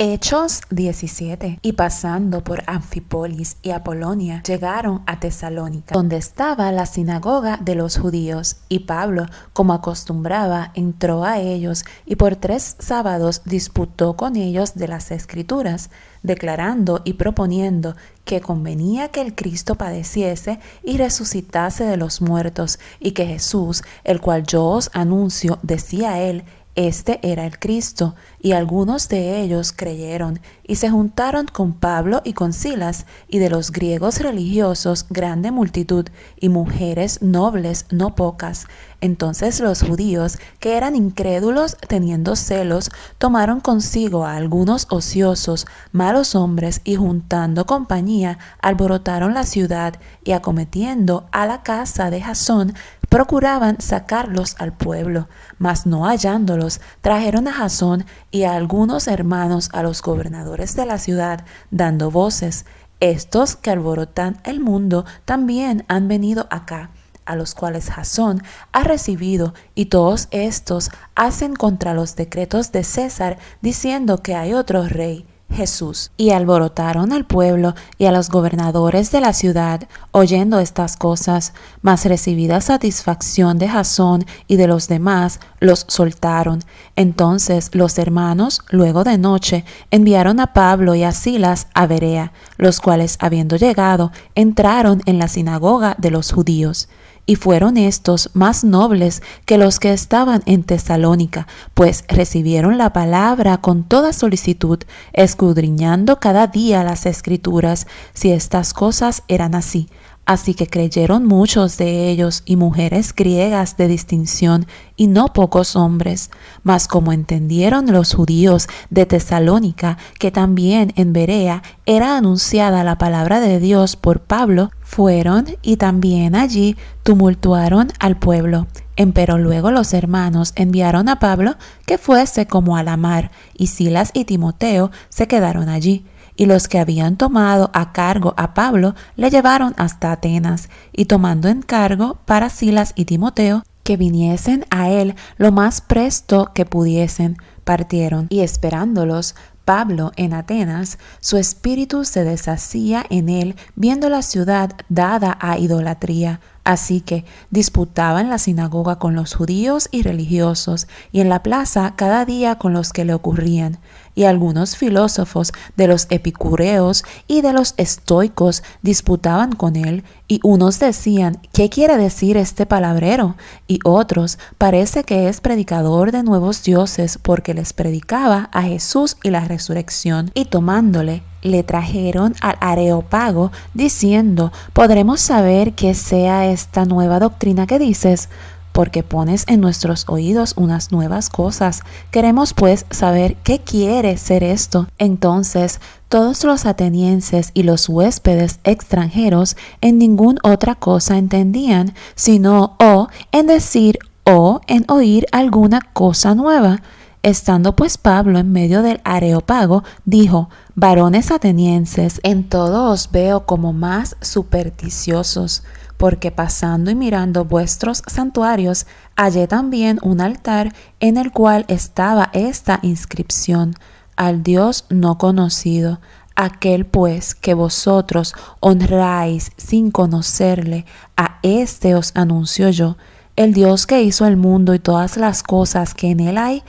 Hechos 17. Y pasando por Anfípolis y Apolonia, llegaron a Tesalónica, donde estaba la sinagoga de los judíos. Y Pablo, como acostumbraba, entró a ellos y por 3 sábados disputó con ellos de las Escrituras, declarando y proponiendo que convenía que el Cristo padeciese y resucitase de los muertos, y que Jesús, el cual yo os anuncio, decía él, este era el Cristo. Y algunos de ellos creyeron y se juntaron con Pablo y con Silas, y de los griegos religiosos grande multitud, y mujeres nobles no pocas. Entonces los judíos, que eran incrédulos teniendo celos, tomaron consigo a algunos ociosos, malos hombres, y juntando compañía, alborotaron la ciudad, y acometiendo a la casa de Jasón, procuraban sacarlos al pueblo, mas no hallándolos, trajeron a Jasón y a algunos hermanos a los gobernadores de la ciudad, dando voces: estos que alborotan el mundo también han venido acá, a los cuales Jasón ha recibido, y todos estos hacen contra los decretos de César, diciendo que hay otro rey, Jesús. Y alborotaron al pueblo y a los gobernadores de la ciudad, oyendo estas cosas, mas recibida satisfacción de Jasón y de los demás, los soltaron. Entonces los hermanos, luego de noche, enviaron a Pablo y a Silas a Berea, los cuales, habiendo llegado, entraron en la sinagoga de los judíos. Y fueron estos más nobles que los que estaban en Tesalónica, pues recibieron la palabra con toda solicitud, escudriñando cada día las Escrituras, si estas cosas eran así. Así que creyeron muchos de ellos, y mujeres griegas de distinción, y no pocos hombres. Mas como entendieron los judíos de Tesalónica que también en Berea era anunciada la palabra de Dios por Pablo, fueron y también allí tumultuaron al pueblo. Empero luego los hermanos enviaron a Pablo que fuese como a la mar, y Silas y Timoteo se quedaron allí. Y los que habían tomado a cargo a Pablo le llevaron hasta Atenas, y tomando encargo para Silas y Timoteo que viniesen a él lo más presto que pudiesen, partieron. Y esperándolos Pablo en Atenas, su espíritu se deshacía en él, viendo la ciudad dada a idolatría. Así que disputaba en la sinagoga con los judíos y religiosos, y en la plaza cada día con los que le ocurrían. Y algunos filósofos de los epicureos y de los estoicos disputaban con él, y unos decían: ¿qué quiere decir este palabrero? Y otros: parece que es predicador de nuevos dioses, porque les predicaba a Jesús y la resurrección. Y tomándole, le trajeron al Areópago, diciendo: ¿podremos saber qué sea esta nueva doctrina que dices? Porque pones en nuestros oídos unas nuevas cosas. Queremos pues saber qué quiere ser esto. Entonces todos los atenienses y los huéspedes extranjeros en ninguna otra cosa entendían, sino o en decir o en oír alguna cosa nueva. Estando pues Pablo en medio del Areópago, dijo: varones atenienses, en todo os veo como más supersticiosos, porque pasando y mirando vuestros santuarios, hallé también un altar en el cual estaba esta inscripción: al Dios no conocido. Aquel pues que vosotros honráis sin conocerle, a éste os anuncio yo. El Dios que hizo el mundo y todas las cosas que en él hay,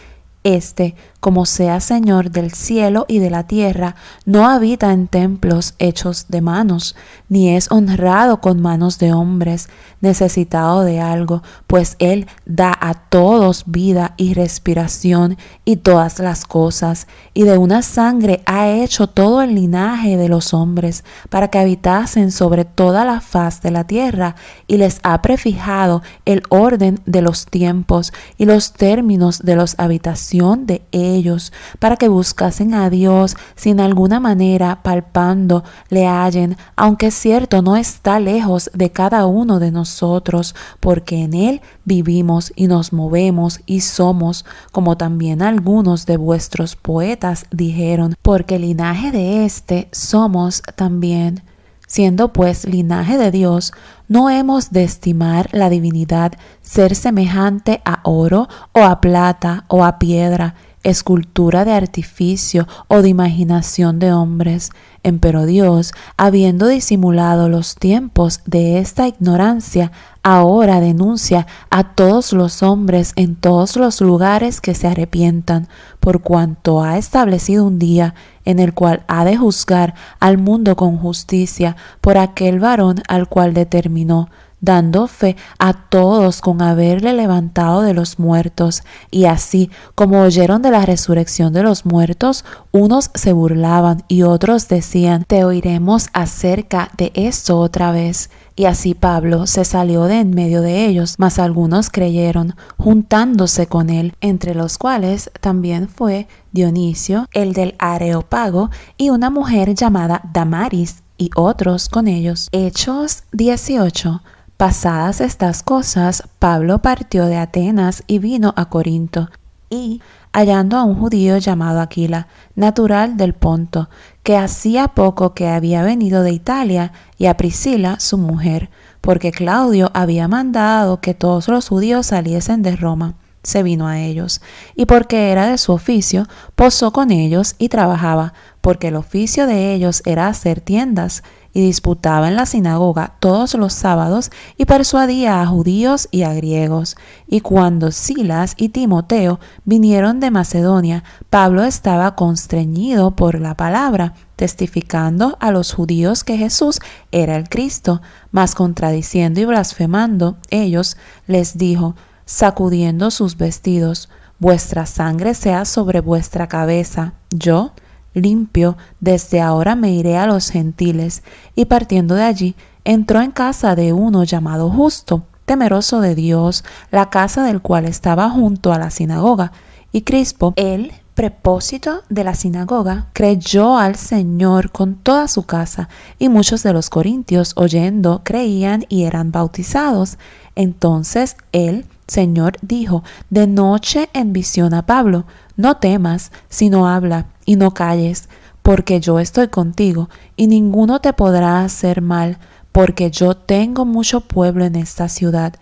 este, como sea Señor del cielo y de la tierra, no habita en templos hechos de manos, ni es honrado con manos de hombres, necesitado de algo, pues Él da a todos vida y respiración y todas las cosas, y de una sangre ha hecho todo el linaje de los hombres, para que habitasen sobre toda la faz de la tierra, y les ha prefijado el orden de los tiempos y los términos de los habitación de ellos, para que buscasen a Dios sin alguna manera palpando le hallen, aunque es cierto no está lejos de cada uno de nosotros, porque en él vivimos y nos movemos y somos, como también algunos de vuestros poetas dijeron, porque linaje de éste somos también. Siendo pues linaje de Dios, no hemos de estimar la divinidad ser semejante a oro o a plata o a piedra, escultura de artificio o de imaginación de hombres. Empero Dios, habiendo disimulado los tiempos de esta ignorancia, ahora denuncia a todos los hombres en todos los lugares que se arrepientan, por cuanto ha establecido un día en el cual ha de juzgar al mundo con justicia por aquel varón al cual determinó, dando fe a todos con haberle levantado de los muertos. Y así como oyeron de la resurrección de los muertos, unos se burlaban y otros decían: te oiremos acerca de esto otra vez. Y así Pablo se salió de en medio de ellos, mas algunos creyeron, juntándose con él, entre los cuales también fue Dionisio, el del Areópago, y una mujer llamada Damaris, y otros con ellos. Hechos 18. Pasadas estas cosas, Pablo partió de Atenas y vino a Corinto, y hallando a un judío llamado Aquila, natural del Ponto, que hacía poco que había venido de Italia, y a Priscila su mujer, porque Claudio había mandado que todos los judíos saliesen de Roma, se vino a ellos, y porque era de su oficio, posó con ellos y trabajaba, porque el oficio de ellos era hacer tiendas, y disputaba en la sinagoga todos los sábados y persuadía a judíos y a griegos. Y cuando Silas y Timoteo vinieron de Macedonia, Pablo estaba constreñido por la palabra, testificando a los judíos que Jesús era el Cristo, mas contradiciendo y blasfemando, ellos les dijo, sacudiendo sus vestidos: vuestra sangre sea sobre vuestra cabeza. Yo, limpio, desde ahora me iré a los gentiles. Y partiendo de allí, entró en casa de uno llamado Justo, temeroso de Dios, la casa del cual estaba junto a la sinagoga. Y Crispo, el prepósito de la sinagoga, creyó al Señor con toda su casa, y muchos de los corintios, oyendo, creían y eran bautizados. Entonces el Señor dijo de noche en visión a Pablo: no temas, sino habla, y no calles, porque yo estoy contigo, y ninguno te podrá hacer mal, porque yo tengo mucho pueblo en esta ciudad.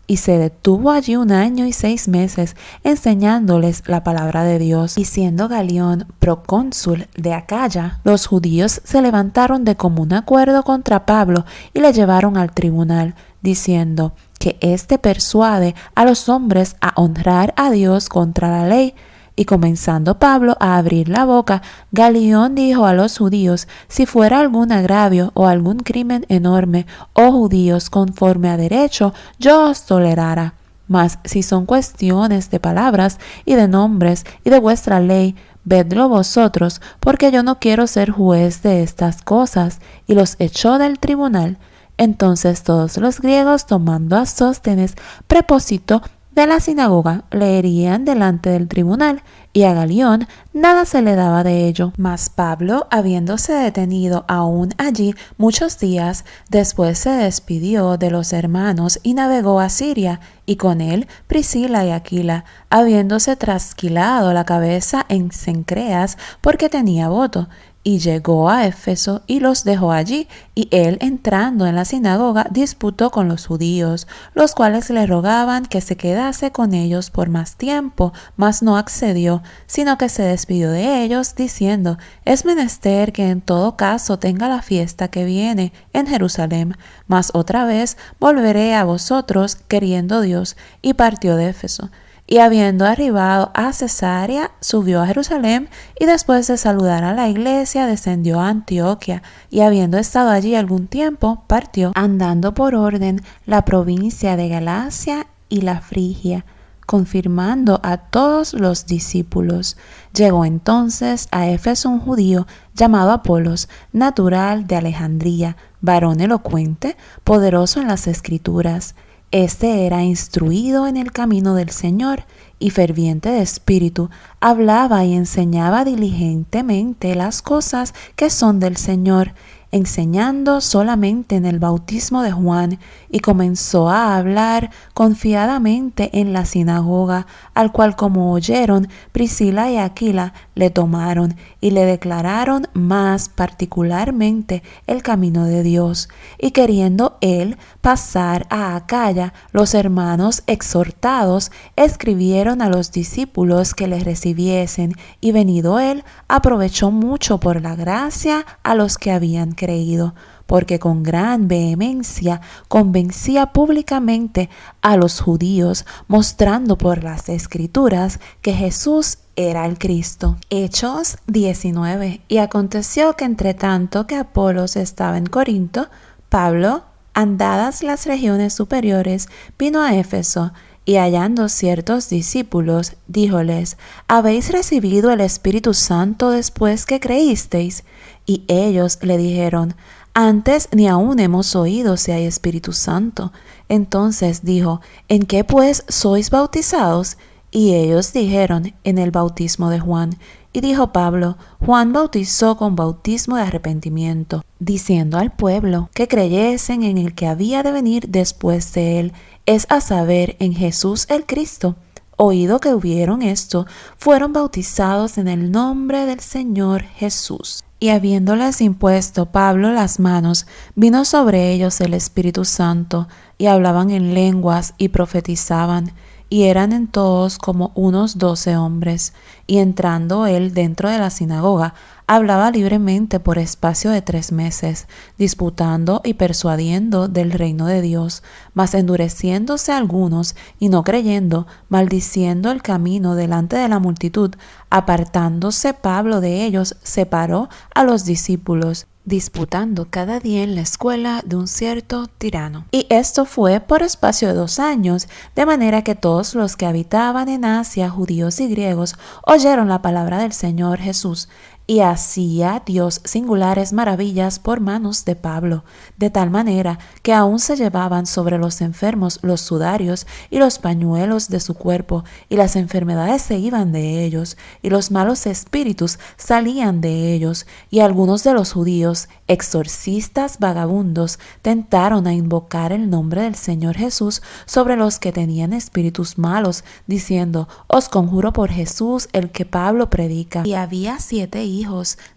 Y se detuvo allí 1 año y 6 meses, enseñándoles la palabra de Dios. Y siendo Galión procónsul de Acaya, los judíos se levantaron de común acuerdo contra Pablo y le llevaron al tribunal, diciendo que éste persuade a los hombres a honrar a Dios contra la ley. Y comenzando Pablo a abrir la boca, Galión dijo a los judíos: si fuera algún agravio o algún crimen enorme, oh judíos, conforme a derecho, yo os tolerara. Mas si son cuestiones de palabras y de nombres y de vuestra ley, vedlo vosotros, porque yo no quiero ser juez de estas cosas. Y los echó del tribunal. Entonces todos los griegos, tomando a Sóstenes, prepósito de la sinagoga, le herían delante del tribunal, y a Galión nada se le daba de ello. Mas Pablo, habiéndose detenido aún allí muchos días, después se despidió de los hermanos y navegó a Siria, y con él Priscila y Aquila, habiéndose trasquilado la cabeza en Cencreas, porque tenía voto. Y llegó a Éfeso y los dejó allí, y él, entrando en la sinagoga, disputó con los judíos, los cuales le rogaban que se quedase con ellos por más tiempo, mas no accedió, sino que se despidió de ellos, diciendo: es menester que en todo caso tenga la fiesta que viene en Jerusalén, mas otra vez volveré a vosotros, queriendo Dios. Y partió de Éfeso. Y habiendo arribado a Cesarea, subió a Jerusalén, y después de saludar a la iglesia, descendió a Antioquia, y habiendo estado allí algún tiempo, partió, andando por orden la provincia de Galacia y la Frigia, confirmando a todos los discípulos. Llegó entonces a Éfeso un judío llamado Apolos, natural de Alejandría, varón elocuente, poderoso en las Escrituras. Este era instruido en el camino del Señor y ferviente de espíritu, hablaba y enseñaba diligentemente las cosas que son del Señor, enseñando solamente en el bautismo de Juan, y comenzó a hablar confiadamente en la sinagoga, al cual, como oyeron Priscila y Aquila, le tomaron y le declararon más particularmente el camino de Dios. Y queriendo él pasar a Acaya, los hermanos exhortados escribieron a los discípulos que le recibiesen, y venido él, aprovechó mucho por la gracia a los que habían creído, porque con gran vehemencia convencía públicamente a los judíos, mostrando por las Escrituras que Jesús era el Cristo. Hechos 19. Y aconteció que entre tanto que Apolos estaba en Corinto, Pablo, andadas las regiones superiores, vino a Éfeso, y hallando ciertos discípulos, díjoles: ¿Habéis recibido el Espíritu Santo después que creísteis? Y ellos le dijeron: Antes ni aún hemos oído si hay Espíritu Santo. Entonces dijo: ¿En qué pues sois bautizados? Y ellos dijeron: En el bautismo de Juan. Y dijo Pablo: Juan bautizó con bautismo de arrepentimiento, diciendo al pueblo que creyesen en el que había de venir después de él, es a saber, en Jesús el Cristo. Oído que hubieron esto, fueron bautizados en el nombre del Señor Jesús. Y habiéndoles impuesto Pablo las manos, vino sobre ellos el Espíritu Santo, y hablaban en lenguas y profetizaban. Y eran en todos como unos 12 hombres. Y entrando él dentro de la sinagoga, hablaba libremente por espacio de 3 meses, disputando y persuadiendo del reino de Dios, mas endureciéndose algunos y no creyendo, maldiciendo el camino delante de la multitud. Apartándose Pablo de ellos, separó a los discípulos, disputando cada día en la escuela de un cierto tirano. Y esto fue por espacio de 2 años, de manera que todos los que habitaban en Asia, judíos y griegos, oyeron la palabra del Señor Jesús. Y hacía Dios singulares maravillas por manos de Pablo, de tal manera que aún se llevaban sobre los enfermos los sudarios y los pañuelos de su cuerpo, y las enfermedades se iban de ellos, y los malos espíritus salían de ellos. Y algunos de los judíos, exorcistas vagabundos, tentaron a invocar el nombre del Señor Jesús sobre los que tenían espíritus malos, diciendo: Os conjuro por Jesús, el que Pablo predica. Y había 7 hijos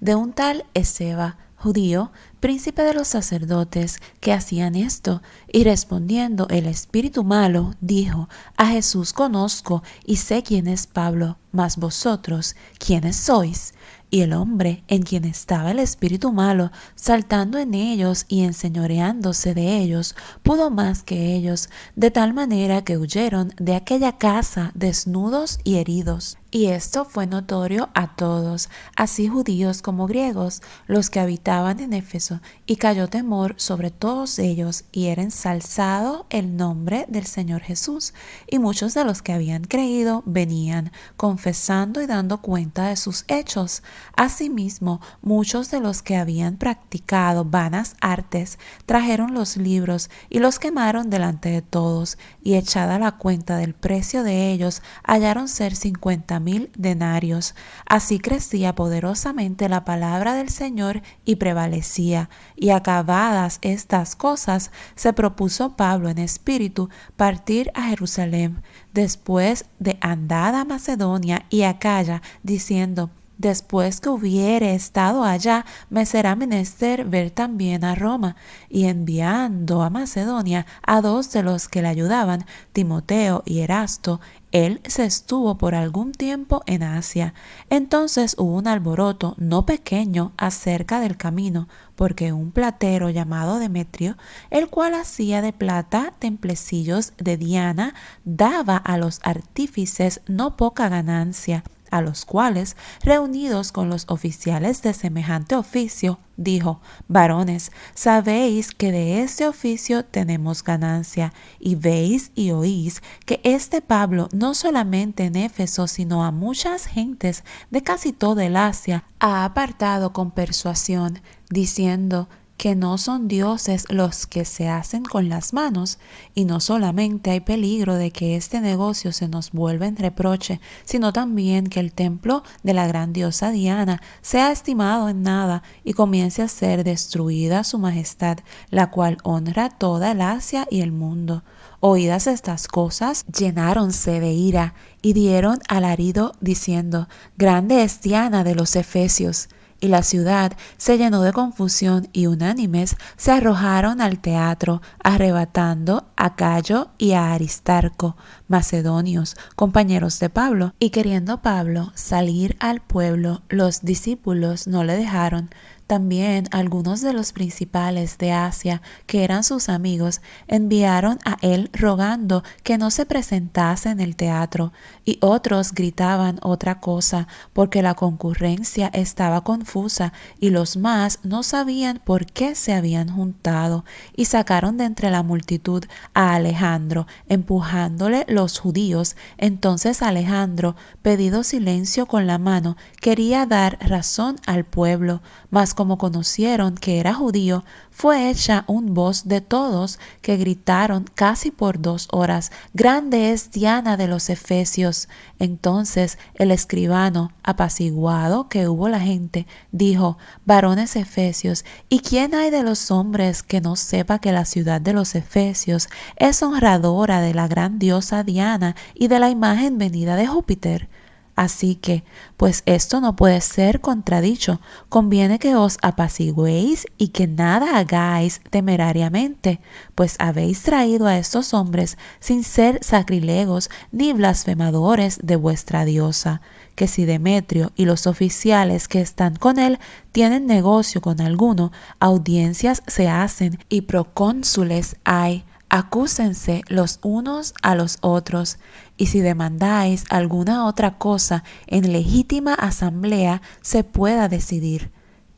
de un tal Esceva, judío, príncipe de los sacerdotes, que hacían esto. Y respondiendo el espíritu malo, dijo: A Jesús conozco y sé quién es Pablo, mas vosotros, ¿quiénes sois? Y el hombre en quien estaba el espíritu malo, saltando en ellos y enseñoreándose de ellos, pudo más que ellos, de tal manera que huyeron de aquella casa desnudos y heridos. Y esto fue notorio a todos, así judíos como griegos, los que habitaban en Éfeso, y cayó temor sobre todos ellos, y era ensalzado el nombre del Señor Jesús. Y muchos de los que habían creído venían, confesando y dando cuenta de sus hechos. Asimismo, muchos de los que habían practicado vanas artes trajeron los libros y los quemaron delante de todos, y echada la cuenta del precio de ellos, hallaron ser 50,000 denarios. Así crecía poderosamente la palabra del Señor y prevalecía. Y acabadas estas cosas, se propuso Pablo en espíritu partir a Jerusalén, después de andar a Macedonia y Acaya, diciendo: Después que hubiere estado allá, me será menester ver también a Roma. Y enviando a Macedonia a 2 de los que le ayudaban, Timoteo y Erasto, él se estuvo por algún tiempo en Asia. Entonces hubo un alboroto no pequeño acerca del camino, porque un platero llamado Demetrio, el cual hacía de plata templecillos de Diana, daba a los artífices no poca ganancia, a los cuales, reunidos con los oficiales de semejante oficio, dijo: Varones, sabéis que de este oficio tenemos ganancia, y veis y oís que este Pablo no solamente en Éfeso, sino a muchas gentes de casi toda el Asia, ha apartado con persuasión, diciendo que no son dioses los que se hacen con las manos, y no solamente hay peligro de que este negocio se nos vuelva en reproche, sino también que el templo de la gran diosa Diana sea estimado en nada y comience a ser destruida su majestad, la cual honra toda el Asia y el mundo. Oídas estas cosas, llenáronse de ira y dieron alarido diciendo: Grande es Diana de los Efesios. Y la ciudad se llenó de confusión y unánimes se arrojaron al teatro, arrebatando a Gayo y a Aristarco, macedonios, compañeros de Pablo. Y queriendo Pablo salir al pueblo, los discípulos no le dejaron. También algunos de los principales de Asia, que eran sus amigos, enviaron a él rogando que no se presentase en el teatro, y otros gritaban otra cosa, porque la concurrencia estaba confusa, y los más no sabían por qué se habían juntado, y sacaron de entre la multitud a Alejandro, empujándole los judíos. Entonces Alejandro, pedido silencio con la mano, quería dar razón al pueblo, mas como conocieron que era judío, fue hecha un voz de todos, que gritaron casi por 2 horas: Grande es Diana de los Efesios. Entonces el escribano, apaciguado que hubo la gente, dijo: Varones efesios, ¿y quién hay de los hombres que no sepa que la ciudad de los Efesios es honradora de la gran diosa Diana y de la imagen venida de Júpiter? Así que, pues esto no puede ser contradicho, conviene que os apaciguéis y que nada hagáis temerariamente, pues habéis traído a estos hombres sin ser sacrilegos ni blasfemadores de vuestra diosa, que si Demetrio y los oficiales que están con él tienen negocio con alguno, audiencias se hacen y procónsules hay. Acúsense los unos a los otros, y si demandáis alguna otra cosa en legítima asamblea se pueda decidir,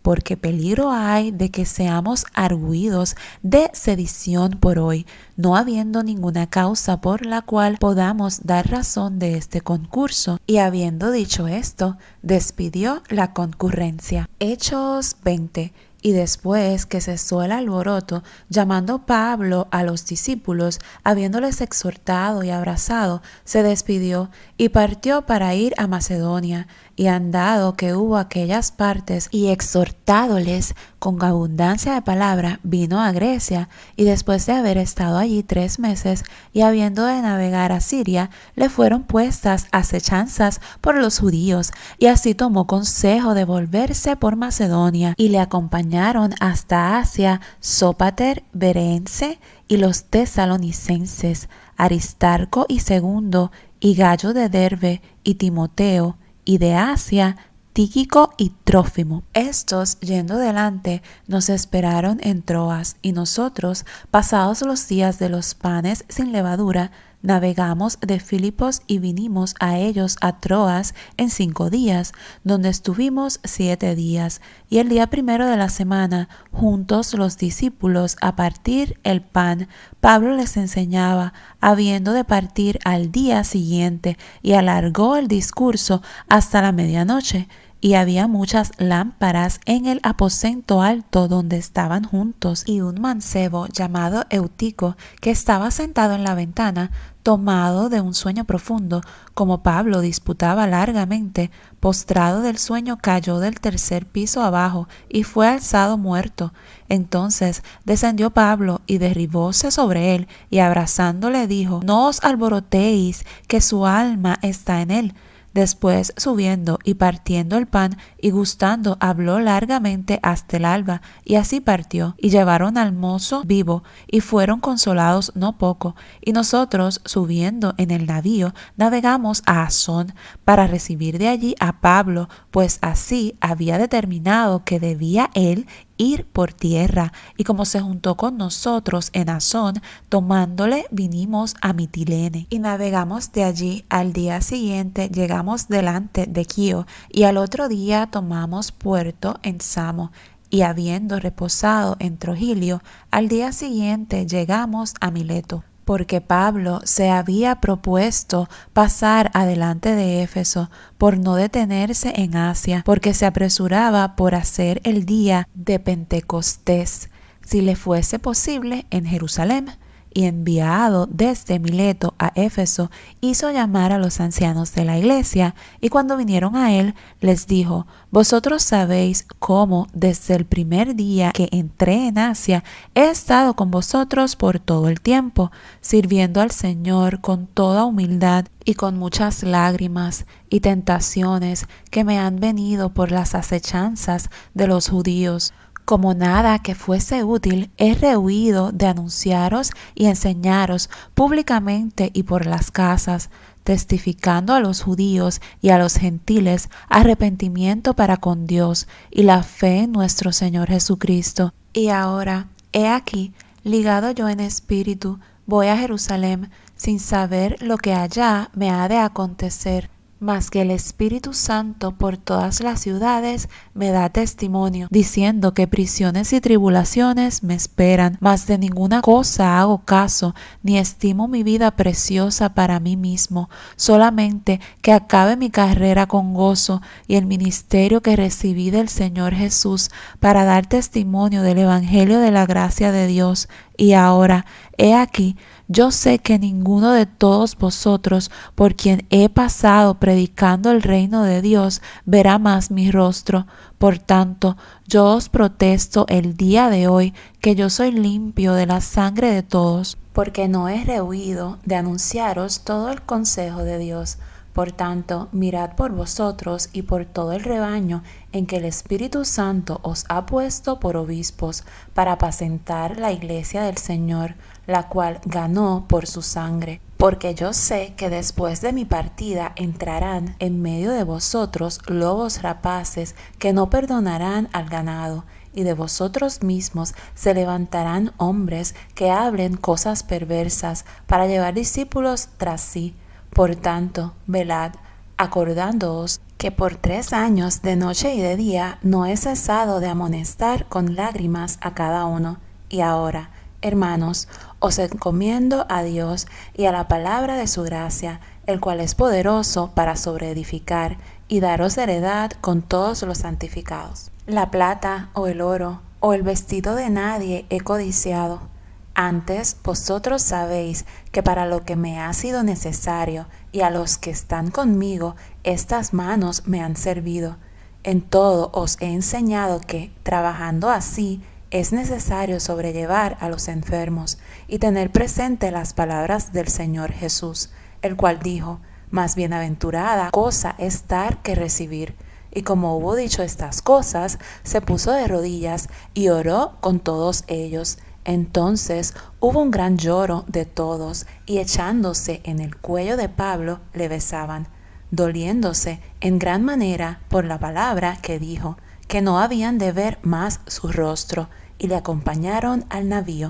porque peligro hay de que seamos argüidos de sedición por hoy, no habiendo ninguna causa por la cual podamos dar razón de este concurso. Y habiendo dicho esto, despidió la concurrencia. Hechos 20. Y después que cesó el alboroto, llamando Pablo a los discípulos, habiéndoles exhortado y abrazado, se despidió y partió para ir a Macedonia. Y andado que hubo aquellas partes y exhortádoles con abundancia de palabra, vino a Grecia, y después de haber estado allí 3 meses y habiendo de navegar a Siria, le fueron puestas acechanzas por los judíos, y así tomó consejo de volverse por Macedonia, y le acompañaron hasta Asia Sópater, Berense y los tesalonicenses, Aristarco y Segundo, y Gayo de Derbe y Timoteo, y de Asia Tíquico y Trófimo. Estos, yendo delante, nos esperaron en Troas, y nosotros, pasados los días de los panes sin levadura, navegamos de Filipos y vinimos a ellos a Troas en 5 días, donde estuvimos 7 días, y el día primero de la semana, juntos los discípulos a partir el pan, Pablo les enseñaba, habiendo de partir al día siguiente, y alargó el discurso hasta la medianoche. Y había muchas lámparas en el aposento alto donde estaban juntos, y un mancebo llamado Eutico, que estaba sentado en la ventana, tomado de un sueño profundo, como Pablo disputaba largamente, postrado del sueño cayó del 3er piso abajo y fue alzado muerto. Entonces descendió Pablo y derribóse sobre él, y abrazándole dijo: No os alborotéis, que su alma está en él. Después, subiendo y partiendo el pan y gustando, habló largamente hasta el alba, y así partió. Y llevaron al mozo vivo, y fueron consolados no poco. Y nosotros, subiendo en el navío, navegamos a Asón, para recibir de allí a Pablo, pues así había determinado que debía él ir por tierra. Y como se juntó con nosotros en Asón, tomándole vinimos a Mitilene. Y navegamos de allí. Al día siguiente llegamos delante de Quío, y al otro día tomamos puerto en Samo. Y habiendo reposado en Trogilio, al día siguiente llegamos a Mileto, porque Pablo se había propuesto pasar adelante de Éfeso por no detenerse en Asia, porque se apresuraba por hacer el día de Pentecostés, si le fuese posible, en Jerusalén. y enviado desde Mileto a Éfeso, hizo llamar a los ancianos de la iglesia, y cuando vinieron a él, les dijo: Vosotros sabéis cómo desde el primer día que entré en Asia he estado con vosotros por todo el tiempo, sirviendo al Señor con toda humildad y con muchas lágrimas y tentaciones que me han venido por las acechanzas de los judíos. Como nada que fuese útil, he rehuido de anunciaros y enseñaros públicamente y por las casas, testificando a los judíos y a los gentiles arrepentimiento para con Dios y la fe en nuestro Señor Jesucristo. Y ahora, he aquí, ligado yo en espíritu, voy a Jerusalén, sin saber lo que allá me ha de acontecer, mas que el Espíritu Santo por todas las ciudades me da testimonio, diciendo que prisiones y tribulaciones me esperan, mas de ninguna cosa hago caso, ni estimo mi vida preciosa para mí mismo, solamente que acabe mi carrera con gozo y el ministerio que recibí del Señor Jesús para dar testimonio del Evangelio de la gracia de Dios. Y ahora, he aquí, yo sé que ninguno de todos vosotros, por quien he pasado predicando el reino de Dios, verá más mi rostro. Por tanto, yo os protesto el día de hoy que yo soy limpio de la sangre de todos, porque no he rehuido de anunciaros todo el consejo de Dios. Por tanto, mirad por vosotros y por todo el rebaño en que el Espíritu Santo os ha puesto por obispos, para apacentar la iglesia del Señor, la cual ganó por su sangre. Porque yo sé que después de mi partida entrarán en medio de vosotros lobos rapaces que no perdonarán al ganado, y de vosotros mismos se levantarán hombres que hablen cosas perversas para llevar discípulos tras sí. Por tanto, velad, acordándoos que por 3 años de noche y de día no he cesado de amonestar con lágrimas a cada uno. Y ahora, hermanos, os encomiendo a Dios y a la palabra de su gracia, el cual es poderoso para sobreedificar y daros heredad con todos los santificados. La plata o el oro o el vestido de nadie he codiciado. Antes vosotros sabéis que para lo que me ha sido necesario y a los que están conmigo, estas manos me han servido. En todo os he enseñado que, trabajando así, es necesario sobrellevar a los enfermos y tener presente las palabras del Señor Jesús, el cual dijo: Más bienaventurada cosa es dar que recibir. Y como hubo dicho estas cosas, se puso de rodillas y oró con todos ellos. Entonces hubo un gran lloro de todos, y echándose en el cuello de Pablo le besaban, doliéndose en gran manera por la palabra que dijo, que no habían de ver más su rostro, y le acompañaron al navío.